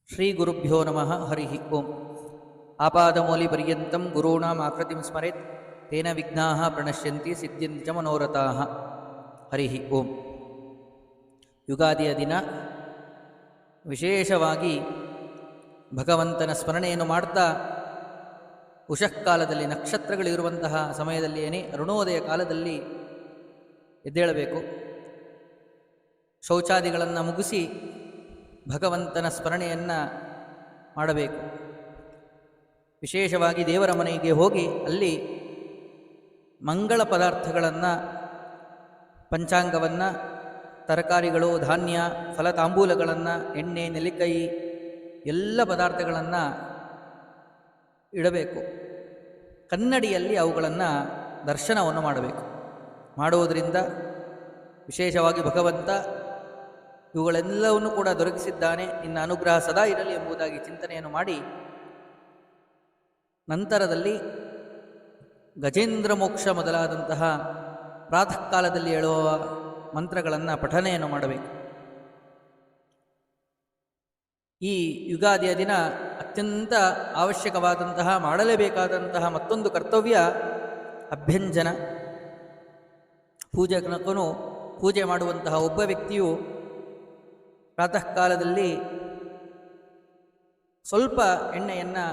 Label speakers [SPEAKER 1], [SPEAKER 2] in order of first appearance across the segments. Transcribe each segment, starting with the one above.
[SPEAKER 1] ಶ್ರೀ ಗುರುಭ್ಯೋ ನಮಃ ಹರಿ ಓಂ. ಆಪಾದಮೌಲಿಪರ್ಯಂತಂ ಗುರುಣಾಂ ಆಕೃತಿಂ ಸ್ಮರೆತ್ ತೇನ ವಿಘ್ನಾಃ ಪ್ರಣಶ್ಯಂತಿ ಸಿದ್ಧ್ಯಂತಿ ಚ ಮನೋರಥಾಃ. ಹರಿ ಓಂ. ಯುಗಾದಿಯ ದಿನ ವಿಶೇಷವಾಗಿ ಭಗವಂತನ ಸ್ಮರಣೆಯನ್ನು ಮಾಡ್ತಾ ಉಷಃಕಾಲದಲ್ಲಿ ನಕ್ಷತ್ರಗಳಿರುವಂತಹ ಸಮಯದಲ್ಲಿಯೇ ಅರುಣೋದಯ ಕಾಲದಲ್ಲಿ ಎದ್ದೇಳಬೇಕು. ಶೌಚಾದಿಗಳನ್ನು ಮುಗಿಸಿ ಭಗವಂತನ ಸ್ಮರಣೆಯನ್ನು ಮಾಡಬೇಕು. ವಿಶೇಷವಾಗಿ ದೇವರ ಮನೆಗೆ ಹೋಗಿ ಅಲ್ಲಿ ಮಂಗಳ ಪದಾರ್ಥಗಳನ್ನು, ಪಂಚಾಂಗವನ್ನು, ತರಕಾರಿಗಳು, ಧಾನ್ಯ, ಫಲತಾಂಬೂಲಗಳನ್ನು, ಎಣ್ಣೆ, ನೆಲ್ಲಿಕಾಯಿ ಎಲ್ಲ ಪದಾರ್ಥಗಳನ್ನು ಇಡಬೇಕು. ಕನ್ನಡಿಯಲ್ಲಿ ಅವುಗಳನ್ನು ದರ್ಶನವನ್ನು ಮಾಡಬೇಕು. ಮಾಡುವುದರಿಂದ ವಿಶೇಷವಾಗಿ ಭಗವಂತ ಇವುಗಳೆಲ್ಲವನ್ನು ಕೂಡ ದೊರಕಿಸಿದ್ದಾನೆ, ನಿನ್ನ ಅನುಗ್ರಹ ಸದಾ ಇರಲಿ ಎಂಬುದಾಗಿ ಚಿಂತನೆಯನ್ನು ಮಾಡಿ ನಂತರದಲ್ಲಿ ಗಜೇಂದ್ರ ಮೋಕ್ಷ ಮೊದಲಾದಂತಹ ಪ್ರಾತಃ ಕಾಲದಲ್ಲಿ ಹೇಳುವ ಮಂತ್ರಗಳನ್ನು ಪಠನೆಯನ್ನು ಮಾಡಬೇಕು. ಈ ಯುಗಾದಿಯ ದಿನ ಅತ್ಯಂತ ಅವಶ್ಯಕವಾದಂತಹ, ಮಾಡಲೇಬೇಕಾದಂತಹ ಮತ್ತೊಂದು ಕರ್ತವ್ಯ ಅಭ್ಯಂಜನ. ಪೂಜಕನು ಪೂಜೆ ಮಾಡುವಂತಹ ಒಬ್ಬ ವ್ಯಕ್ತಿಯು ಪ್ರಾತಃ ಕಾಲದಲ್ಲಿ ಸ್ವಲ್ಪ ಎಣ್ಣೆಯನ್ನು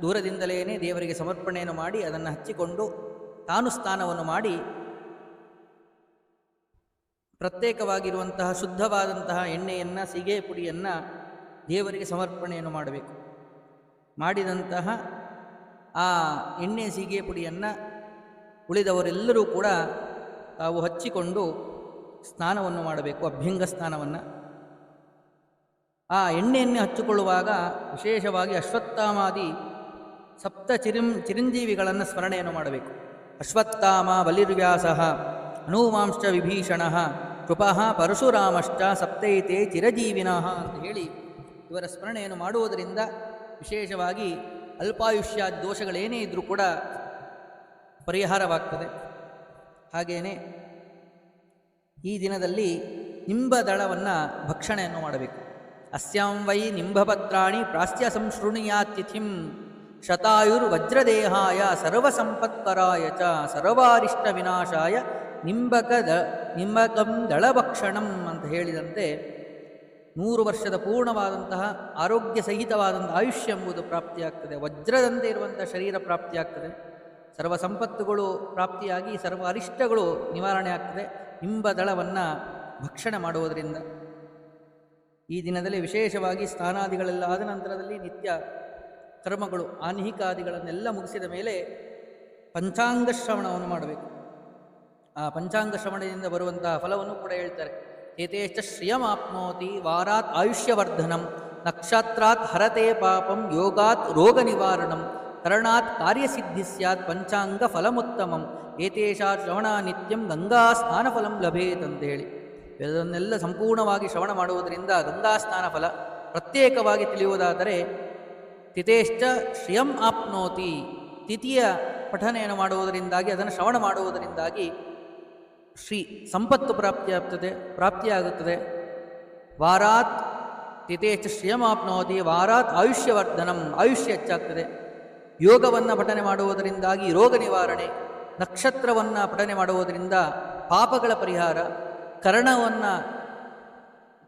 [SPEAKER 1] ದೂರದಿಂದಲೇ ದೇವರಿಗೆ ಸಮರ್ಪಣೆಯನ್ನು ಮಾಡಿ ಅದನ್ನು ಹಚ್ಚಿಕೊಂಡು ತಾನು ಸ್ನಾನವನ್ನು ಮಾಡಿ ಪ್ರತ್ಯೇಕವಾಗಿರುವಂತಹ ಶುದ್ಧವಾದಂತಹ ಎಣ್ಣೆಯನ್ನು, ಸೀಗೆ ಪುಡಿಯನ್ನು ದೇವರಿಗೆ ಸಮರ್ಪಣೆಯನ್ನು ಮಾಡಬೇಕು. ಮಾಡಿದಂತಹ ಆ ಎಣ್ಣೆ, ಸೀಗೆ ಪುಡಿಯನ್ನು ಉಳಿದವರೆಲ್ಲರೂ ಕೂಡ ತಾವು ಹಚ್ಚಿಕೊಂಡು ಸ್ನಾನವನ್ನು ಮಾಡಬೇಕು, ಅಭ್ಯಂಗ ಸ್ನಾನವನ್ನು. ಆ ಎಣ್ಣೆಯನ್ನು ಹಚ್ಚಿಕೊಳ್ಳುವಾಗ ವಿಶೇಷವಾಗಿ ಅಶ್ವತ್ಥಾಮಾದಿ ಸಪ್ತ ಚಿರಂಜೀವಿಗಳನ್ನು ಸ್ಮರಣೆಯನ್ನು ಮಾಡಬೇಕು. ಅಶ್ವತ್ಥಾಮ ಬಲಿರ್ವ್ಯಾಸಃ ಹನುಮಾಂಶ್ಚ ವಿಭೀಷಣಃ ಕೃಪಃ ಪರಶುರಾಮಶ್ಚ ಸಪ್ತೈತೆ ಚಿರಜೀವಿನಃ ಅಂತ ಹೇಳಿ ಇವರ ಸ್ಮರಣೆಯನ್ನು ಮಾಡುವುದರಿಂದ ವಿಶೇಷವಾಗಿ ಅಲ್ಪಾಯುಷ್ಯ ದೋಷಗಳೇನೇ ಇದ್ದರೂ ಕೂಡ ಪರಿಹಾರವಾಗ್ತದೆ. ಹಾಗೆಯೇ ಈ ದಿನದಲ್ಲಿ ನಿಂಬದಳವನ್ನು ಭಕ್ಷಣೆಯನ್ನು ಮಾಡಬೇಕು. ಅಸ್ಯಾಂ ವೈ ನಿಂಬಪತ್ರಾಣಿ ಪ್ರಾಸ್ತ್ಯ ಸಂಶೃಣುಯಾತ್ಯಥಿಂ ಶತಾಯುರ್ವಜ್ರದೇಹಾಯ ಸರ್ವಸಂಪತ್ಕರಾಯ ಚ ಸರ್ವಾರಿಷ್ಟ ವಿನಾಶಾಯ ನಿಂಬಕಂ ದಳಭಕ್ಷಣಂ ಅಂತ ಹೇಳಿದಂತೆ 100 ವರ್ಷದ ಪೂರ್ಣವಾದಂತಹ ಆರೋಗ್ಯ ಸಹಿತವಾದಂಥ ಆಯುಷ್ಯ ಎಂಬುದು ಪ್ರಾಪ್ತಿಯಾಗ್ತದೆ. ವಜ್ರದಂತೆ ಇರುವಂಥ ಶರೀರ ಪ್ರಾಪ್ತಿಯಾಗ್ತದೆ. ಸರ್ವ ಸಂಪತ್ತುಗಳು ಪ್ರಾಪ್ತಿಯಾಗಿ ಸರ್ವ ಅರಿಷ್ಟಗಳು ನಿವಾರಣೆ ಆಗ್ತದೆ ನಿಂಬದಳವನ್ನು ಭಕ್ಷಣೆ ಮಾಡುವುದರಿಂದ. ಈ ದಿನದಲ್ಲಿ ವಿಶೇಷವಾಗಿ ಸ್ನಾನಾದಿಗಳೆಲ್ಲ ಆದ ನಂತರದಲ್ಲಿ ನಿತ್ಯ ಕರ್ಮಗಳು, ಆನ್ಹಿಕಾದಿಗಳನ್ನೆಲ್ಲ ಮುಗಿಸಿದ ಮೇಲೆ ಪಂಚಾಂಗ ಶ್ರವಣವನ್ನು ಮಾಡಬೇಕು. ಆ ಪಂಚಾಂಗ ಶ್ರವಣದಿಂದ ಬರುವಂತಹ ಫಲವನ್ನು ಕೂಡ ಹೇಳ್ತಾರೆ. ಏತೇಶ್ಚ ಶ್ರಿಯಮಾಪ್ನೋತಿ ವಾರಾತ್ ಆಯುಷ್ಯವರ್ಧನಂ ನಕ್ಷತ್ರಾತ್ ಹರತೆ ಪಾಪಂ ಯೋಗಾತ್ ರೋಗ ನಿವಾರಣಂ ಕರಣಾತ್ ಕಾರ್ಯಸಿದ್ಧಿ ಸ್ಯಾತ್ ಪಂಚಾಂಗ ಫಲಮುತ್ತಮಂ ಏತೇಷಾ ಶ್ರವಣ ನಿತ್ಯಂ ಗಂಗಾ ಸ್ನಾನ ಫಲಂ ಲಭೇತ್ ಅಂತ ಹೇಳಿ ಇದನ್ನೆಲ್ಲ ಸಂಪೂರ್ಣವಾಗಿ ಶ್ರವಣ ಮಾಡುವುದರಿಂದ ಗಂಗಾ ಸ್ನಾನ ಫಲ. ಪ್ರತ್ಯೇಕವಾಗಿ ತಿಳಿಯುವುದಾದರೆ ತಿಥೇಶ್ಚ ಶ್ರಿಯಂ ಆಪ್ನೋತಿ, ತಿಥಿಯ ಪಠನೆಯನ್ನು ಮಾಡುವುದರಿಂದಾಗಿ, ಅದನ್ನು ಶ್ರವಣ ಮಾಡುವುದರಿಂದಾಗಿ ಶ್ರೀ ಸಂಪತ್ತು ಪ್ರಾಪ್ತಿಯಾಗುತ್ತದೆ. ವಾರಾತ್ ತಿಥೇಶ್ಚ ಶ್ರಿಯಂ ಆಪ್ನೋತಿ ವಾರಾತ್ ಆಯುಷ್ಯವರ್ಧನಂ, ಆಯುಷ್ಯ ಹೆಚ್ಚಾಗ್ತದೆ. ಯೋಗವನ್ನು ಪಠನೆ ಮಾಡುವುದರಿಂದಾಗಿ ರೋಗ ನಿವಾರಣೆ, ನಕ್ಷತ್ರವನ್ನು ಪಠನೆ ಮಾಡುವುದರಿಂದ ಪಾಪಗಳ ಪರಿಹಾರ, ಕರ್ಣವನ್ನು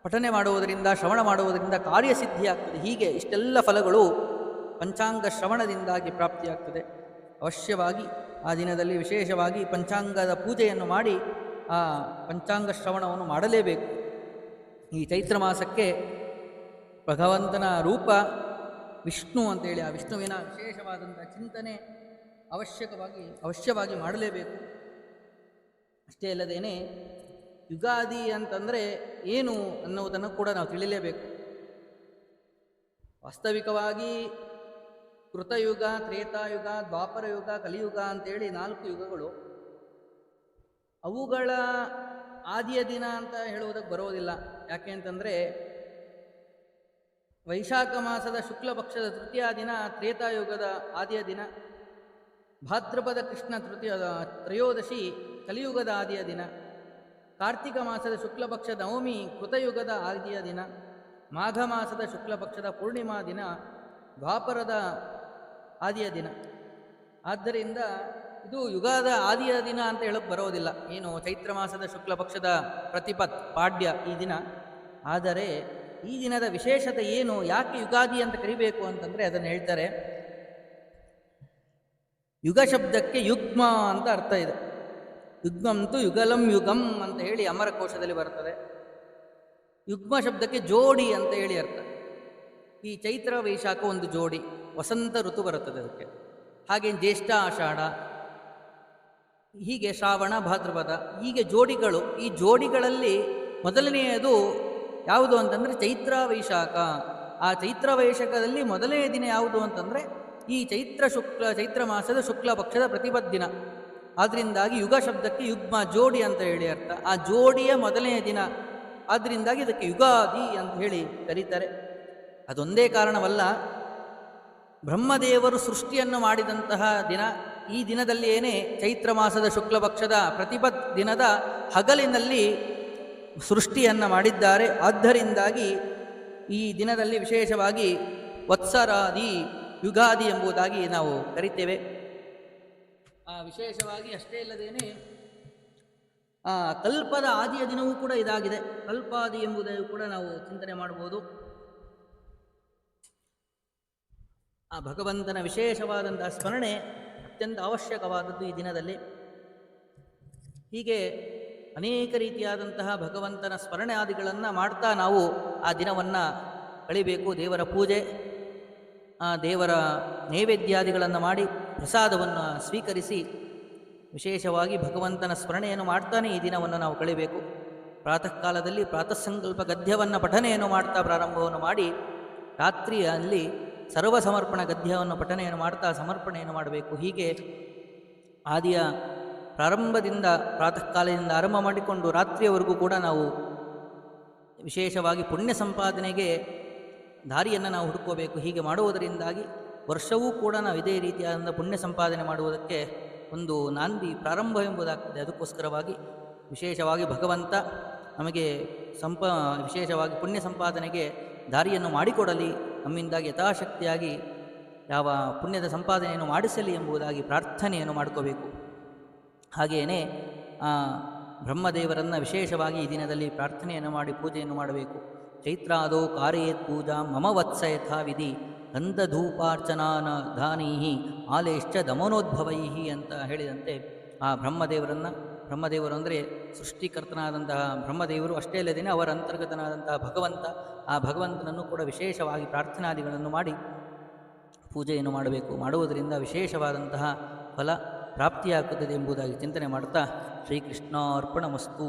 [SPEAKER 1] ಪಠನೆ ಮಾಡುವುದರಿಂದ, ಶ್ರವಣ ಮಾಡುವುದರಿಂದ ಕಾರ್ಯಸಿದ್ಧಿಯಾಗ್ತದೆ. ಹೀಗೆ ಇಷ್ಟೆಲ್ಲ ಫಲಗಳು ಪಂಚಾಂಗ ಶ್ರವಣದಿಂದಾಗಿ ಪ್ರಾಪ್ತಿಯಾಗ್ತದೆ. ಅವಶ್ಯವಾಗಿ ಆ ದಿನದಲ್ಲಿ ವಿಶೇಷವಾಗಿ ಪಂಚಾಂಗದ ಪೂಜೆಯನ್ನು ಮಾಡಿ ಆ ಪಂಚಾಂಗ ಶ್ರವಣವನ್ನು ಮಾಡಲೇಬೇಕು. ಈ ಚೈತ್ರ ಮಾಸಕ್ಕೆ ಭಗವಂತನ ರೂಪ ವಿಷ್ಣು ಅಂತೇಳಿ ಆ ವಿಷ್ಣುವಿನ ವಿಶೇಷವಾದಂಥ ಚಿಂತನೆ ಅವಶ್ಯವಾಗಿ ಮಾಡಲೇಬೇಕು. ಅಷ್ಟೇ ಅಲ್ಲದೇನೆ ಯುಗಾದಿ ಅಂತಂದರೆ ಏನು ಅನ್ನುವುದನ್ನು ಕೂಡ ನಾವು ತಿಳಿಯಲೇಬೇಕು. ವಾಸ್ತವಿಕವಾಗಿ ಕೃತಯುಗ, ತ್ರೇತಾಯುಗ, ದ್ವಾಪರ ಯುಗ, ಕಲಿಯುಗ ಅಂತೇಳಿ 4 ಯುಗಗಳು. ಅವುಗಳ ಆದಿಯ ದಿನ ಅಂತ ಹೇಳುವುದಕ್ಕೆ ಬರೋದಿಲ್ಲ. ಯಾಕೆ ಅಂತಂದರೆ ವೈಶಾಖ ಮಾಸದ ಶುಕ್ಲ ಪಕ್ಷದ ತೃತೀಯ ದಿನ ತ್ರೇತಾಯುಗದ ಆದಿಯ ದಿನ, ಭಾದ್ರಪದ ಕೃಷ್ಣ ತ್ರಯೋದಶಿ ಕಲಿಯುಗದ ಆದಿಯ ದಿನ, ಕಾರ್ತಿಕ ಮಾಸದ ಶುಕ್ಲ ಪಕ್ಷ ನವಮಿ ಕೃತಯುಗದ ಆದಿಯ ದಿನ, ಮಾಘ ಮಾಸದ ಶುಕ್ಲ ಪಕ್ಷದ ಪೂರ್ಣಿಮಾ ದಿನ ದ್ವಾಪರದ ಆದಿಯ ದಿನ. ಆದ್ದರಿಂದ ಇದು ಯುಗಾದ ಆದಿಯ ದಿನ ಅಂತ ಹೇಳಕ್ಕೆ ಬರೋದಿಲ್ಲ, ಏನು ಚೈತ್ರ ಮಾಸದ ಶುಕ್ಲ ಪಕ್ಷದ ಪ್ರತಿಪತ್ ಪಾಡ್ಯ ಈ ದಿನ. ಆದರೆ ಈ ದಿನದ ವಿಶೇಷತೆ ಏನು, ಯಾಕೆ ಯುಗಾದಿ ಅಂತ ಕರಿಬೇಕು ಅಂತಂದರೆ ಅದನ್ನು ಹೇಳ್ತಾರೆ. ಯುಗ ಶಬ್ದಕ್ಕೆ ಯುಗ್ಮ ಅಂತ ಅರ್ಥ ಇದೆ. ಯುಗ್ಮಂತು ಯುಗಲಂ ಯುಗಂ ಅಂತ ಹೇಳಿ ಅಮರಕೋಶದಲ್ಲಿ ಬರ್ತದೆ. ಯುಗ್ಮ ಶಬ್ದಕ್ಕೆ ಜೋಡಿ ಅಂತ ಹೇಳಿ ಅರ್ಥ. ಈ ಚೈತ್ರ ವೈಶಾಖ ಒಂದು ಜೋಡಿ, ವಸಂತ ಋತು ಬರುತ್ತದೆ ಅದಕ್ಕೆ. ಹಾಗೆ ಜ್ಯೇಷ್ಠ ಆಷಾಢ, ಹೀಗೆ ಶ್ರಾವಣ ಭಾದ್ರಪದ, ಹೀಗೆ ಜೋಡಿಗಳು. ಈ ಜೋಡಿಗಳಲ್ಲಿ ಮೊದಲನೆಯದು ಯಾವುದು ಅಂತಂದರೆ ಚೈತ್ರ ವೈಶಾಖ. ಆ ಚೈತ್ರ ವೈಶಾಖದಲ್ಲಿ ಮೊದಲನೆಯ ದಿನ ಯಾವುದು ಅಂತಂದರೆ ಈ ಚೈತ್ರ ಮಾಸದ ಶುಕ್ಲ ಪಕ್ಷದ ಪ್ರತಿಪದ್ದಿನ. ಆದ್ದರಿಂದಾಗಿ ಯುಗ ಶಬ್ದಕ್ಕೆ ಯುಗ್ಮ ಜೋಡಿ ಅಂತ ಹೇಳಿ ಅರ್ಥ. ಆ ಜೋಡಿಯ ಮೊದಲನೆಯ ದಿನ, ಆದ್ದರಿಂದಾಗಿ ಇದಕ್ಕೆ ಯುಗಾದಿ ಅಂತ ಹೇಳಿ ಕರೀತಾರೆ. ಅದೊಂದೇ ಕಾರಣವಲ್ಲ, ಬ್ರಹ್ಮದೇವರು ಸೃಷ್ಟಿಯನ್ನು ಮಾಡಿದಂತಹ ದಿನ. ಈ ದಿನದಲ್ಲಿಯೇ ಚೈತ್ರ ಮಾಸದ ಶುಕ್ಲ ಪಕ್ಷದ ಪ್ರತಿಪತ್ ದಿನದ ಹಗಲಿನಲ್ಲಿ ಸೃಷ್ಟಿಯನ್ನು ಮಾಡಿದ್ದಾರೆ. ಆದ್ದರಿಂದಾಗಿ ಈ ದಿನದಲ್ಲಿ ವಿಶೇಷವಾಗಿ ವತ್ಸರಾದಿ ಯುಗಾದಿ ಎಂಬುದಾಗಿ ನಾವು ಕರಿತೇವೆ. ವಿಶೇಷವಾಗಿ ಅಷ್ಟೇ ಅಲ್ಲದೇನೆ ಕಲ್ಪದ ಆದಿಯ ದಿನವೂ ಕೂಡ ಇದಾಗಿದೆ. ಕಲ್ಪಾದಿ ಎಂಬುದನ್ನು ಕೂಡ ನಾವು ಚಿಂತನೆ ಮಾಡಬಹುದು. ಆ ಭಗವಂತನ ವಿಶೇಷವಾದಂತಹ ಸ್ಮರಣೆ ಅತ್ಯಂತ ಅವಶ್ಯಕವಾದದ್ದು ಈ ದಿನದಲ್ಲಿ. ಹೀಗೆ ಅನೇಕ ರೀತಿಯಾದಂತಹ ಭಗವಂತನ ಸ್ಮರಣೆ ಆದಿಗಳನ್ನು ಮಾಡ್ತಾ ನಾವು ಆ ದಿನವನ್ನು ಕಳಿಬೇಕು. ದೇವರ ಪೂಜೆ, ದೇವರ ನೈವೇದ್ಯಾದಿಗಳನ್ನು ಮಾಡಿ ಪ್ರಸಾದವನ್ನು ಸ್ವೀಕರಿಸಿ ವಿಶೇಷವಾಗಿ ಭಗವಂತನ ಸ್ಮರಣೆಯನ್ನು ಮಾಡ್ತಾನೆ ಈ ದಿನವನ್ನು ನಾವು ಕಳಿಬೇಕು. ಪ್ರಾತಃ ಕಾಲದಲ್ಲಿ ಪ್ರಾತಃ ಸಂಕಲ್ಪ ಗದ್ಯವನ್ನು ಪಠನೆಯನ್ನು ಮಾಡ್ತಾ ಪ್ರಾರಂಭವನ್ನು ಮಾಡಿ ರಾತ್ರಿಯಲ್ಲಿ ಸರ್ವ ಸಮರ್ಪಣ ಗದ್ಯವನ್ನು ಪಠನೆಯನ್ನು ಮಾಡ್ತಾ ಸಮರ್ಪಣೆಯನ್ನು ಮಾಡಬೇಕು. ಹೀಗೆ ಆದಿಯ ಪ್ರಾರಂಭದಿಂದ ಪ್ರಾತಃ ಕಾಲದಿಂದ ಆರಂಭ ಮಾಡಿಕೊಂಡು ರಾತ್ರಿಯವರೆಗೂ ಕೂಡ ನಾವು ವಿಶೇಷವಾಗಿ ಪುಣ್ಯ ಸಂಪಾದನೆಗೆ ದಾರಿಯನ್ನು ನಾವು ಹುಡುಕೋಬೇಕು. ಹೀಗೆ ಮಾಡುವುದರಿಂದಾಗಿ ವರ್ಷವೂ ಕೂಡ ನಾವು ಇದೇ ರೀತಿಯಾದ ಪುಣ್ಯ ಸಂಪಾದನೆ ಮಾಡುವುದಕ್ಕೆ ಒಂದು ನಾಂದಿ ಪ್ರಾರಂಭ ಎಂಬುದಾಗ್ತದೆ. ಅದಕ್ಕೋಸ್ಕರವಾಗಿ ವಿಶೇಷವಾಗಿ ಭಗವಂತ ನಮಗೆ ವಿಶೇಷವಾಗಿ ಪುಣ್ಯ ಸಂಪಾದನೆಗೆ ದಾರಿಯನ್ನು ಮಾಡಿಕೊಡಲಿ, ನಮ್ಮಿಂದಾಗಿ ಯಥಾಶಕ್ತಿಯಾಗಿ ಯಾವ ಪುಣ್ಯದ ಸಂಪಾದನೆಯನ್ನು ಮಾಡಿಸಲಿ ಎಂಬುದಾಗಿ ಪ್ರಾರ್ಥನೆಯನ್ನು ಮಾಡ್ಕೋಬೇಕು. ಹಾಗೆಯೇ ಬ್ರಹ್ಮದೇವರನ್ನು ವಿಶೇಷವಾಗಿ ಈ ದಿನದಲ್ಲಿ ಪ್ರಾರ್ಥನೆಯನ್ನು ಮಾಡಿ ಪೂಜೆಯನ್ನು ಮಾಡಬೇಕು. ಚೈತ್ರಾದೋ ಕಾರ್ಯೇತ್ ಪೂಜಾ ಮಮ ವತ್ಸ ಯಥಾ ವಿಧಿ ಗಂಧಧೂಪಾರ್ಚನಾನ ಧಾನೈಹಿ ಆಲೇಶ್ಚ ದಮನೋದ್ಭವೈ ಅಂತ ಹೇಳಿದಂತೆ ಆ ಬ್ರಹ್ಮದೇವರು ಅಂದರೆ ಸೃಷ್ಟಿಕರ್ತನಾದಂತಹ ಬ್ರಹ್ಮದೇವರು ಅಷ್ಟೇ ಅಲ್ಲದೇನೆ ಅವರ ಅಂತರ್ಗತನಾದಂತಹ ಭಗವಂತ, ಆ ಭಗವಂತನನ್ನು ಕೂಡ ವಿಶೇಷವಾಗಿ ಪ್ರಾರ್ಥನಾದಿಗಳನ್ನು ಮಾಡಿ ಪೂಜೆಯನ್ನು ಮಾಡಬೇಕು. ಮಾಡುವುದರಿಂದ ವಿಶೇಷವಾದಂತಹ ಫಲ ಪ್ರಾಪ್ತಿಯಾಗುತ್ತದೆ ಎಂಬುದಾಗಿ ಚಿಂತನೆ ಮಾಡುತ್ತಾ ಶ್ರೀಕೃಷ್ಣಾರ್ಪಣಮಸ್ತು.